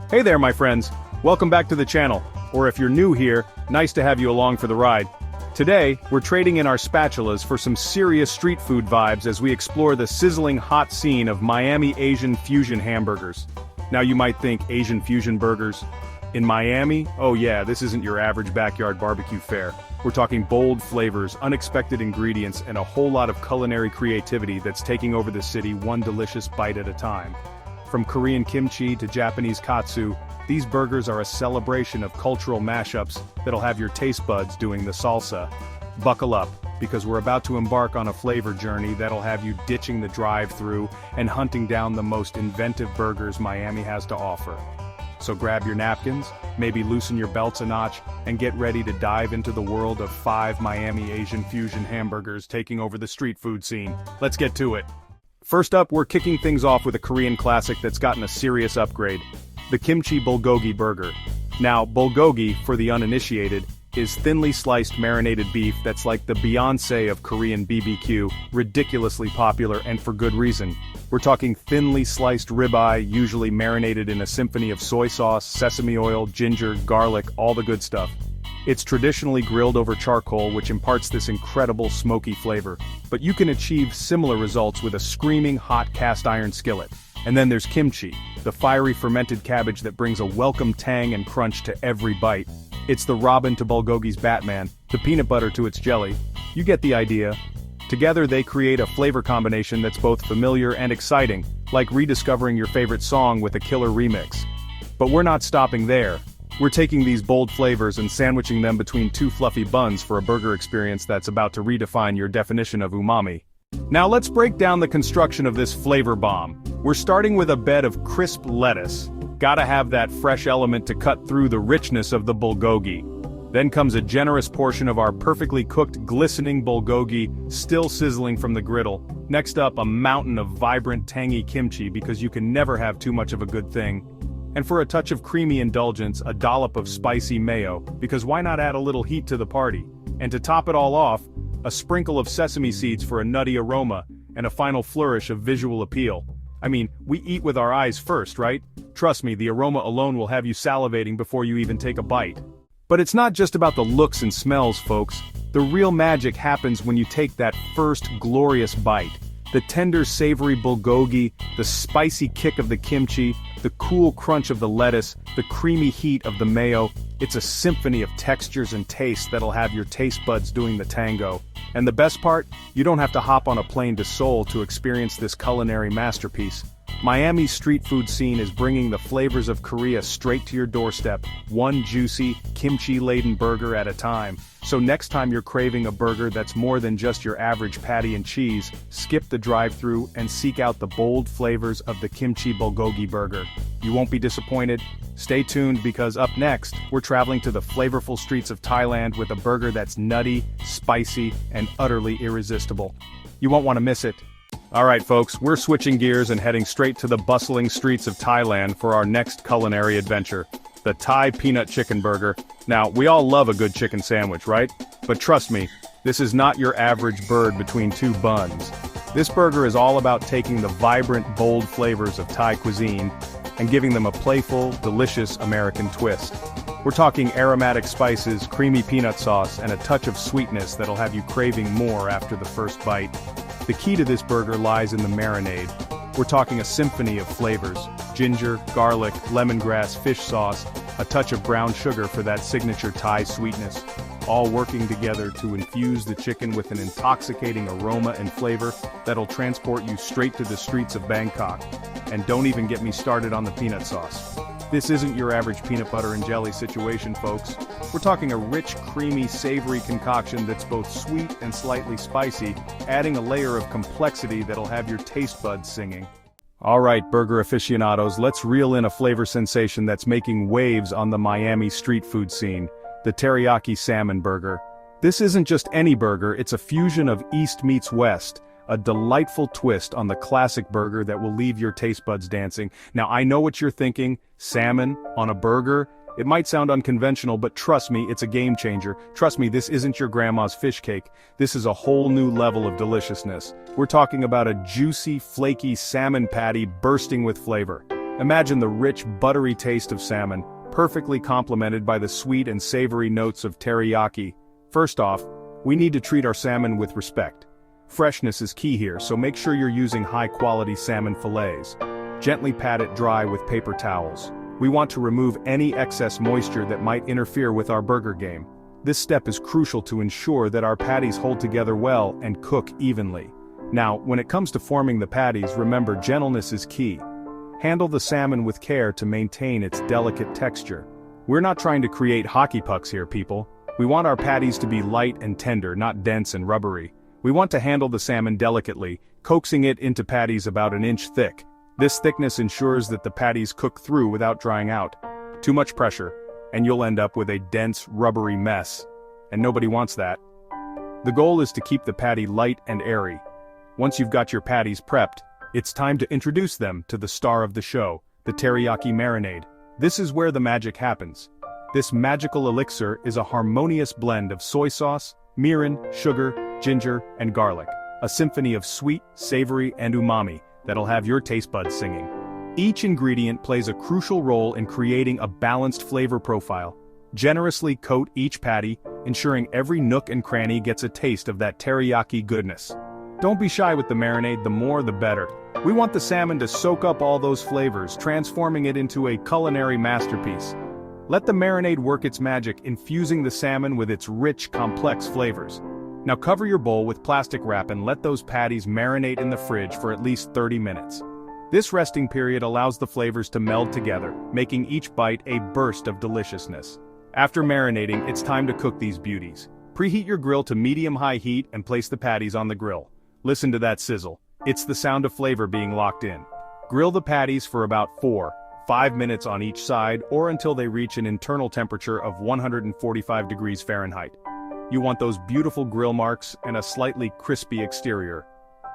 Hey there, my friends. Welcome back to the channel. Or if you're new here, nice to have you along for the ride. Today, we're trading in our spatulas for some serious street food vibes as we explore the sizzling hot scene of Miami Asian fusion hamburgers. Now you might think Asian fusion burgers? In Miami? Oh yeah, this isn't your average backyard barbecue fare. We're talking bold flavors, unexpected ingredients, and a whole lot of culinary creativity that's taking over the city one delicious bite at a time. From Korean kimchi to Japanese katsu, these burgers are a celebration of cultural mashups that'll have your taste buds doing the salsa. Buckle up, because we're about to embark on a flavor journey that'll have you ditching the drive-thru and hunting down the most inventive burgers Miami has to offer. So grab your napkins, maybe loosen your belts a notch, and get ready to dive into the world of 5 Miami Asian fusion hamburgers taking over the street food scene. Let's get to it. First up, we're kicking things off with a Korean classic that's gotten a serious upgrade. The kimchi bulgogi burger. Now, bulgogi, for the uninitiated, is thinly sliced marinated beef that's like the Beyoncé of Korean BBQ, ridiculously popular and for good reason. We're talking thinly sliced ribeye, usually marinated in a symphony of soy sauce, sesame oil, ginger, garlic, all the good stuff. It's traditionally grilled over charcoal, which imparts this incredible smoky flavor. But you can achieve similar results with a screaming hot cast iron skillet. And then there's kimchi, the fiery fermented cabbage that brings a welcome tang and crunch to every bite. It's the Robin to bulgogi's Batman, the peanut butter to its jelly. You get the idea. Together they create a flavor combination that's both familiar and exciting, like rediscovering your favorite song with a killer remix. But we're not stopping there. We're taking these bold flavors and sandwiching them between 2 fluffy buns for a burger experience that's about to redefine your definition of umami. Now let's break down the construction of this flavor bomb. We're starting with a bed of crisp lettuce. Gotta have that fresh element to cut through the richness of the bulgogi. Then comes a generous portion of our perfectly cooked, glistening bulgogi, still sizzling from the griddle. Next up, a mountain of vibrant, tangy kimchi because you can never have too much of a good thing. And for a touch of creamy indulgence, a dollop of spicy mayo, because why not add a little heat to the party? And to top it all off, a sprinkle of sesame seeds for a nutty aroma, and a final flourish of visual appeal. I mean, we eat with our eyes first, right? Trust me, the aroma alone will have you salivating before you even take a bite. But it's not just about the looks and smells, folks. The real magic happens when you take that first glorious bite. The tender savory bulgogi, the spicy kick of the kimchi, the cool crunch of the lettuce, the creamy heat of the mayo. It's a symphony of textures and tastes that'll have your taste buds doing the tango. And the best part? You don't have to hop on a plane to Seoul to experience this culinary masterpiece. Miami's street food scene is bringing the flavors of Korea straight to your doorstep, one juicy, kimchi-laden burger at a time. So next time you're craving a burger that's more than just your average patty and cheese, skip the drive-thru and seek out the bold flavors of the kimchi bulgogi burger. You won't be disappointed. Stay tuned because up next, we're traveling to the flavorful streets of Thailand with a burger that's nutty, spicy, and utterly irresistible. You won't want to miss it. Alright folks, we're switching gears and heading straight to the bustling streets of Thailand for our next culinary adventure. The Thai peanut chicken burger. Now, we all love a good chicken sandwich, right? But trust me, this is not your average bird between 2 buns. This burger is all about taking the vibrant, bold flavors of Thai cuisine and giving them a playful, delicious American twist. We're talking aromatic spices, creamy peanut sauce, and a touch of sweetness that'll have you craving more after the first bite. The key to this burger lies in the marinade. We're talking a symphony of flavors: ginger, garlic, lemongrass, fish sauce, a touch of brown sugar for that signature Thai sweetness, all working together to infuse the chicken with an intoxicating aroma and flavor that'll transport you straight to the streets of Bangkok. And don't even get me started on the peanut sauce. This isn't your average peanut butter and jelly situation, folks. We're talking a rich, creamy, savory concoction that's both sweet and slightly spicy, adding a layer of complexity that'll have your taste buds singing. Alright, burger aficionados, let's reel in a flavor sensation that's making waves on the Miami street food scene: the teriyaki salmon burger. This isn't just any burger, it's a fusion of East meets West. A delightful twist on the classic burger that will leave your taste buds dancing. Now I know what you're thinking, salmon on a burger? It might sound unconventional, but trust me, it's a game changer. Trust me, this isn't your grandma's fish cake. This is a whole new level of deliciousness. We're talking about a juicy, flaky salmon patty bursting with flavor. Imagine the rich, buttery taste of salmon, perfectly complemented by the sweet and savory notes of teriyaki. First off, we need to treat our salmon with respect. Freshness is key here, so make sure you're using high-quality salmon fillets. Gently pat it dry with paper towels. We want to remove any excess moisture that might interfere with our burger game. This step is crucial to ensure that our patties hold together well and cook evenly. Now, when it comes to forming the patties, remember gentleness is key. Handle the salmon with care to maintain its delicate texture. We're not trying to create hockey pucks here, people. We want our patties to be light and tender, not dense and rubbery. We want to handle the salmon delicately, coaxing it into patties about an inch thick. This thickness ensures that the patties cook through without drying out. Too much pressure, and you'll end up with a dense, rubbery mess. And nobody wants that. The goal is to keep the patty light and airy. Once you've got your patties prepped, it's time to introduce them to the star of the show, the teriyaki marinade. This is where the magic happens. This magical elixir is a harmonious blend of soy sauce, mirin, sugar, ginger, and garlic. A symphony of sweet, savory, and umami that'll have your taste buds singing. Each ingredient plays a crucial role in creating a balanced flavor profile. Generously coat each patty, ensuring every nook and cranny gets a taste of that teriyaki goodness. Don't be shy with the marinade, the more the better. We want the salmon to soak up all those flavors, transforming it into a culinary masterpiece. Let the marinade work its magic, infusing the salmon with its rich, complex flavors. Now cover your bowl with plastic wrap and let those patties marinate in the fridge for at least 30 minutes. This resting period allows the flavors to meld together, making each bite a burst of deliciousness. After marinating, it's time to cook these beauties. Preheat your grill to medium-high heat and place the patties on the grill. Listen to that sizzle. It's the sound of flavor being locked in. Grill the patties for about 4-5 minutes on each side or until they reach an internal temperature of 145 degrees Fahrenheit. You want those beautiful grill marks and a slightly crispy exterior.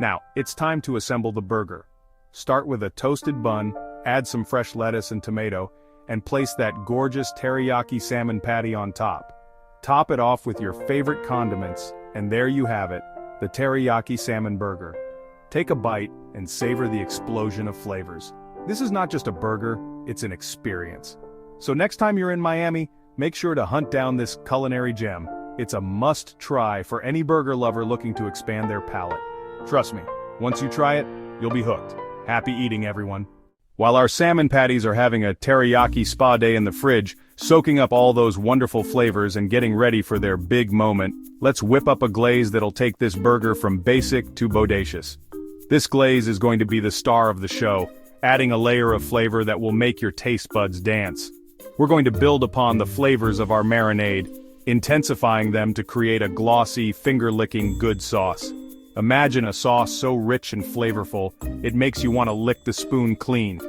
Now, it's time to assemble the burger. Start with a toasted bun, add some fresh lettuce and tomato, and place that gorgeous teriyaki salmon patty on top. Top it off with your favorite condiments, and there you have it, the teriyaki salmon burger. Take a bite and savor the explosion of flavors. This is not just a burger, it's an experience. So next time you're in Miami, make sure to hunt down this culinary gem. It's a must-try for any burger lover looking to expand their palate. Trust me, once you try it, you'll be hooked. Happy eating, everyone. While our salmon patties are having a teriyaki spa day in the fridge, soaking up all those wonderful flavors and getting ready for their big moment, let's whip up a glaze that'll take this burger from basic to bodacious. This glaze is going to be the star of the show, adding a layer of flavor that will make your taste buds dance. We're going to build upon the flavors of our marinade, intensifying them to create a glossy, finger-licking good sauce. Imagine a sauce so rich and flavorful, it makes you want to lick the spoon clean.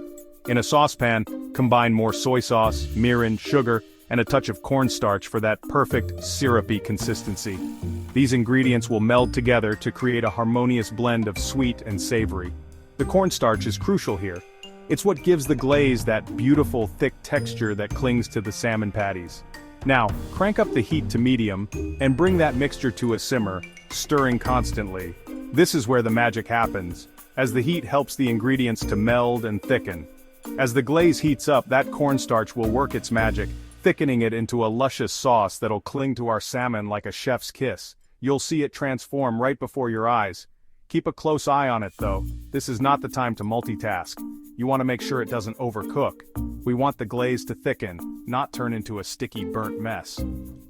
In a saucepan, combine more soy sauce, mirin, sugar, and a touch of cornstarch for that perfect, syrupy consistency. These ingredients will meld together to create a harmonious blend of sweet and savory. The cornstarch is crucial here. It's what gives the glaze that beautiful, thick texture that clings to the salmon patties. Now, crank up the heat to medium, and bring that mixture to a simmer, stirring constantly. This is where the magic happens, as the heat helps the ingredients to meld and thicken. As the glaze heats up, that cornstarch will work its magic, thickening it into a luscious sauce that'll cling to our salmon like a chef's kiss. You'll see it transform right before your eyes. Keep a close eye on it though. This is not the time to multitask. You want to make sure it doesn't overcook. We want the glaze to thicken, not turn into a sticky burnt mess.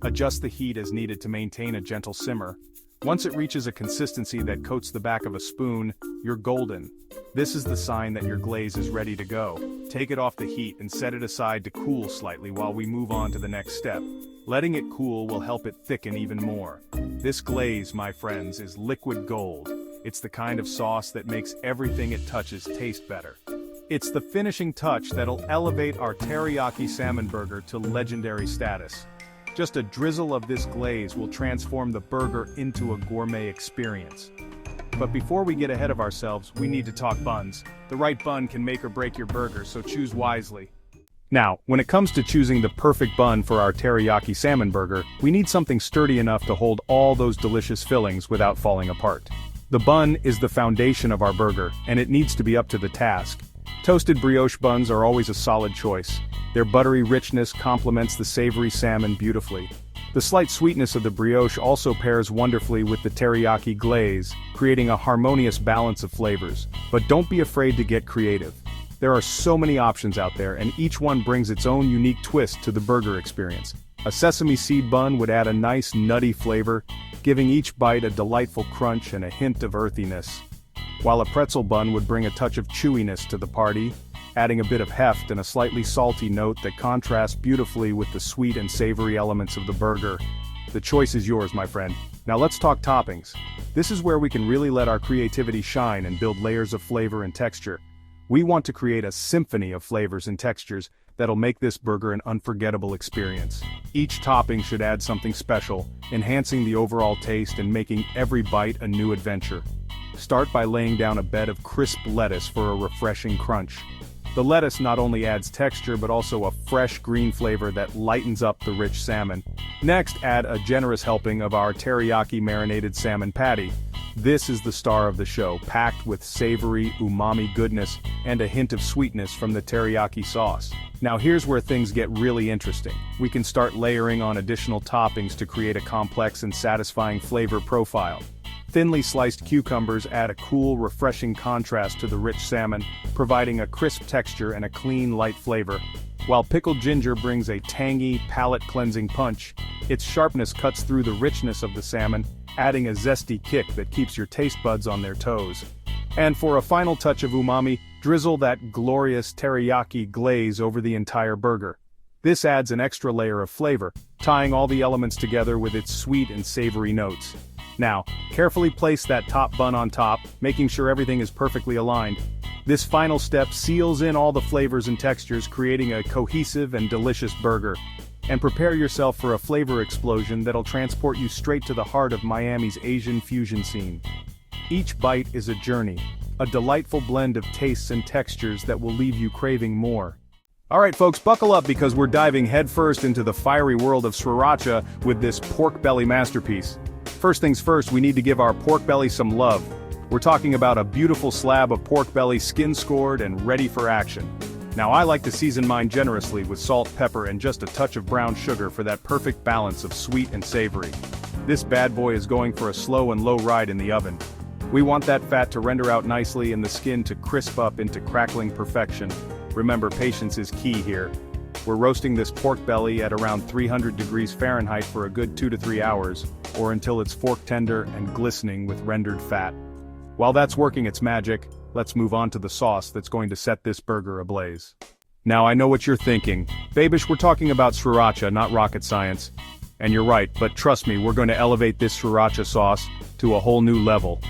Adjust the heat as needed to maintain a gentle simmer. Once it reaches a consistency that coats the back of a spoon, you're golden. This is the sign that your glaze is ready to go. Take it off the heat and set it aside to cool slightly while we move on to the next step. Letting it cool will help it thicken even more. This glaze, my friends, is liquid gold. It's the kind of sauce that makes everything it touches taste better. It's the finishing touch that'll elevate our teriyaki salmon burger to legendary status. Just a drizzle of this glaze will transform the burger into a gourmet experience. But before we get ahead of ourselves, we need to talk buns. The right bun can make or break your burger, so choose wisely. Now, when it comes to choosing the perfect bun for our teriyaki salmon burger, we need something sturdy enough to hold all those delicious fillings without falling apart. The bun is the foundation of our burger, and it needs to be up to the task. Toasted brioche buns are always a solid choice. Their buttery richness complements the savory salmon beautifully. The slight sweetness of the brioche also pairs wonderfully with the teriyaki glaze, creating a harmonious balance of flavors. But don't be afraid to get creative. There are so many options out there, and each one brings its own unique twist to the burger experience. A sesame seed bun would add a nice nutty flavor, giving each bite a delightful crunch and a hint of earthiness. While a pretzel bun would bring a touch of chewiness to the party, adding a bit of heft and a slightly salty note that contrasts beautifully with the sweet and savory elements of the burger. The choice is yours, my friend. Now let's talk toppings. This is where we can really let our creativity shine and build layers of flavor and texture. We want to create a symphony of flavors and textures that'll make this burger an unforgettable experience. Each topping should add something special, enhancing the overall taste and making every bite a new adventure. Start by laying down a bed of crisp lettuce for a refreshing crunch. The lettuce not only adds texture but also a fresh green flavor that lightens up the rich salmon. Next, add a generous helping of our teriyaki marinated salmon patty. This is the star of the show, packed with savory, umami goodness and a hint of sweetness from the teriyaki sauce. Now here's where things get really interesting. We can start layering on additional toppings to create a complex and satisfying flavor profile. Thinly sliced cucumbers add a cool, refreshing contrast to the rich salmon, providing a crisp texture and a clean, light flavor. While pickled ginger brings a tangy, palate-cleansing punch, its sharpness cuts through the richness of the salmon, adding a zesty kick that keeps your taste buds on their toes. And for a final touch of umami, drizzle that glorious teriyaki glaze over the entire burger. This adds an extra layer of flavor, tying all the elements together with its sweet and savory notes. Now, carefully place that top bun on top, making sure everything is perfectly aligned. This final step seals in all the flavors and textures, creating a cohesive and delicious burger. And prepare yourself for a flavor explosion that'll transport you straight to the heart of Miami's Asian fusion scene. Each bite is a journey, a delightful blend of tastes and textures that will leave you craving more. Alright folks, buckle up because we're diving headfirst into the fiery world of sriracha with this pork belly masterpiece. First things first, we need to give our pork belly some love. We're talking about a beautiful slab of pork belly skin-scored and ready for action. Now I like to season mine generously with salt, pepper and just a touch of brown sugar for that perfect balance of sweet and savory. This bad boy is going for a slow and low ride in the oven. We want that fat to render out nicely and the skin to crisp up into crackling perfection. Remember, patience is key here. We're roasting this pork belly at around 300 degrees Fahrenheit for a good 2 to 3 hours, or until it's fork tender and glistening with rendered fat. While that's working its magic, let's move on to the sauce that's going to set this burger ablaze. Now I know what you're thinking. Babish, we're talking about sriracha, not rocket science. And you're right, but trust me, we're going to elevate this sriracha sauce to a whole new level.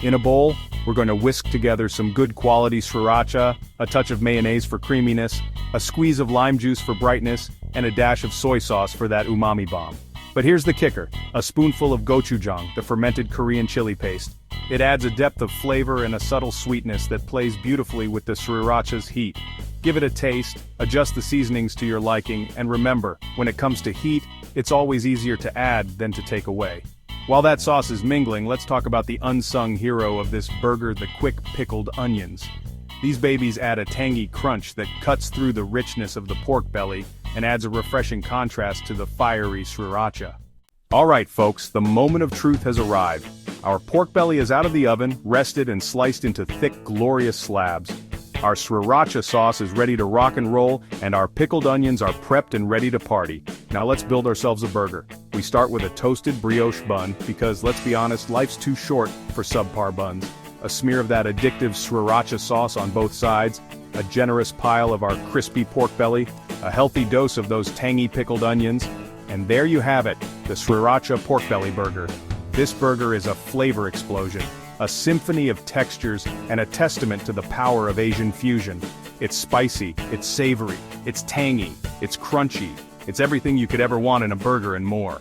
In a bowl, we're going to whisk together some good quality sriracha, a touch of mayonnaise for creaminess, a squeeze of lime juice for brightness, and a dash of soy sauce for that umami bomb. But here's the kicker, a spoonful of gochujang, the fermented Korean chili paste. It adds a depth of flavor and a subtle sweetness that plays beautifully with the sriracha's heat. Give it a taste, adjust the seasonings to your liking, and remember, when it comes to heat, it's always easier to add than to take away. While that sauce is mingling, let's talk about the unsung hero of this burger, the quick pickled onions. These babies add a tangy crunch that cuts through the richness of the pork belly and adds a refreshing contrast to the fiery sriracha. Alright folks, the moment of truth has arrived. Our pork belly is out of the oven, rested and sliced into thick, glorious slabs. Our sriracha sauce is ready to rock and roll, and our pickled onions are prepped and ready to party. Now let's build ourselves a burger. We start with a toasted brioche bun, because let's be honest, life's too short for subpar buns. A smear of that addictive sriracha sauce on both sides, a generous pile of our crispy pork belly, a healthy dose of those tangy pickled onions, and there you have it, the sriracha pork belly burger. This burger is a flavor explosion, a symphony of textures, and a testament to the power of Asian fusion. It's spicy, it's savory, it's tangy, it's crunchy, it's everything you could ever want in a burger and more.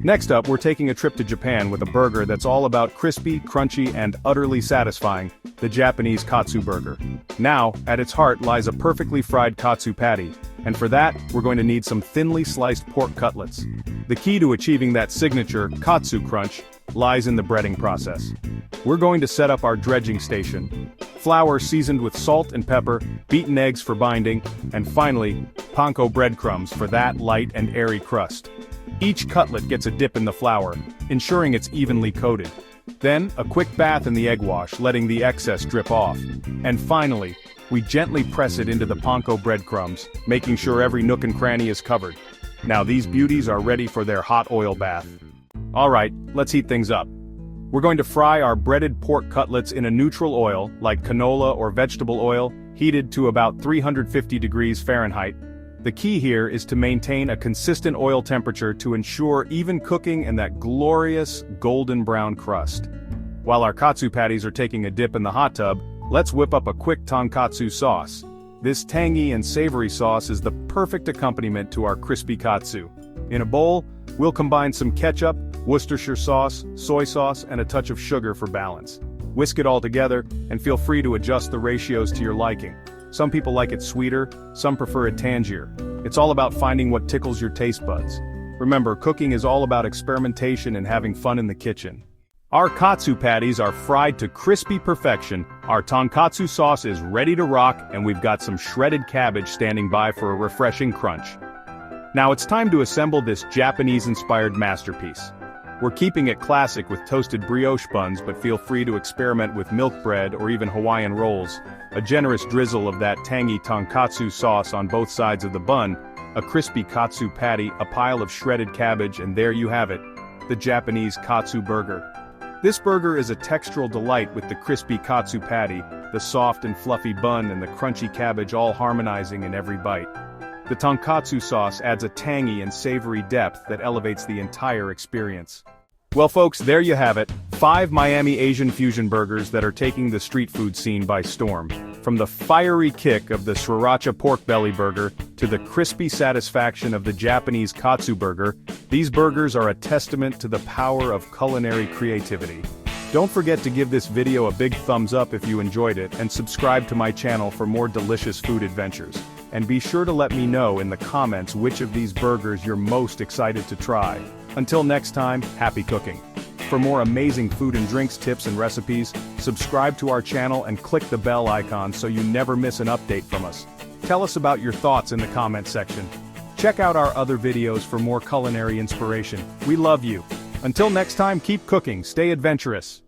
Next up, we're taking a trip to Japan with a burger that's all about crispy, crunchy, and utterly satisfying, the Japanese katsu burger. Now, at its heart lies a perfectly fried katsu patty, and for that, we're going to need some thinly sliced pork cutlets. The key to achieving that signature katsu crunch lies in the breading process. We're going to set up our dredging station. flour seasoned with salt and pepper, beaten eggs for binding, and finally, panko breadcrumbs for that light and airy crust. Each cutlet gets a dip in the flour, ensuring it's evenly coated. Then, a quick bath in the egg wash, letting the excess drip off. And finally, we gently press it into the panko breadcrumbs, making sure every nook and cranny is covered. Now these beauties are ready for their hot oil bath. Alright, let's heat things up. We're going to fry our breaded pork cutlets in a neutral oil, like canola or vegetable oil, heated to about 350 degrees Fahrenheit. The key here is to maintain a consistent oil temperature to ensure even cooking and that glorious golden brown crust. While our katsu patties are taking a dip in the hot tub, let's whip up a quick tonkatsu sauce. This tangy and savory sauce is the perfect accompaniment to our crispy katsu. In a bowl, we'll combine some ketchup, Worcestershire sauce, soy sauce, and a touch of sugar for balance. Whisk it all together, and feel free to adjust the ratios to your liking. Some people like it sweeter, some prefer it tangier. It's all about finding what tickles your taste buds. Remember, cooking is all about experimentation and having fun in the kitchen. Our katsu patties are fried to crispy perfection, our tonkatsu sauce is ready to rock, and we've got some shredded cabbage standing by for a refreshing crunch. Now it's time to assemble this Japanese-inspired masterpiece. We're keeping it classic with toasted brioche buns, but feel free to experiment with milk bread or even Hawaiian rolls. A generous drizzle of that tangy tonkatsu sauce on both sides of the bun, a crispy katsu patty, a pile of shredded cabbage, and there you have it, the Japanese katsu burger. This burger is a textural delight with the crispy katsu patty, the soft and fluffy bun and the crunchy cabbage all harmonizing in every bite. The tonkatsu sauce adds a tangy and savory depth that elevates the entire experience. Well folks, there you have it, 5 Miami Asian fusion burgers that are taking the street food scene by storm. From the fiery kick of the sriracha pork belly burger to the crispy satisfaction of the Japanese katsu burger, these burgers are a testament to the power of culinary creativity. Don't forget to give this video a big thumbs up if you enjoyed it and subscribe to my channel for more delicious food adventures. And be sure to let me know in the comments which of these burgers you're most excited to try. Until next time, happy cooking. For more amazing food and drinks tips and recipes, subscribe to our channel and click the bell icon so you never miss an update from us. Tell us about your thoughts in the comments section. Check out our other videos for more culinary inspiration. We love you. Until next time, keep cooking, stay adventurous.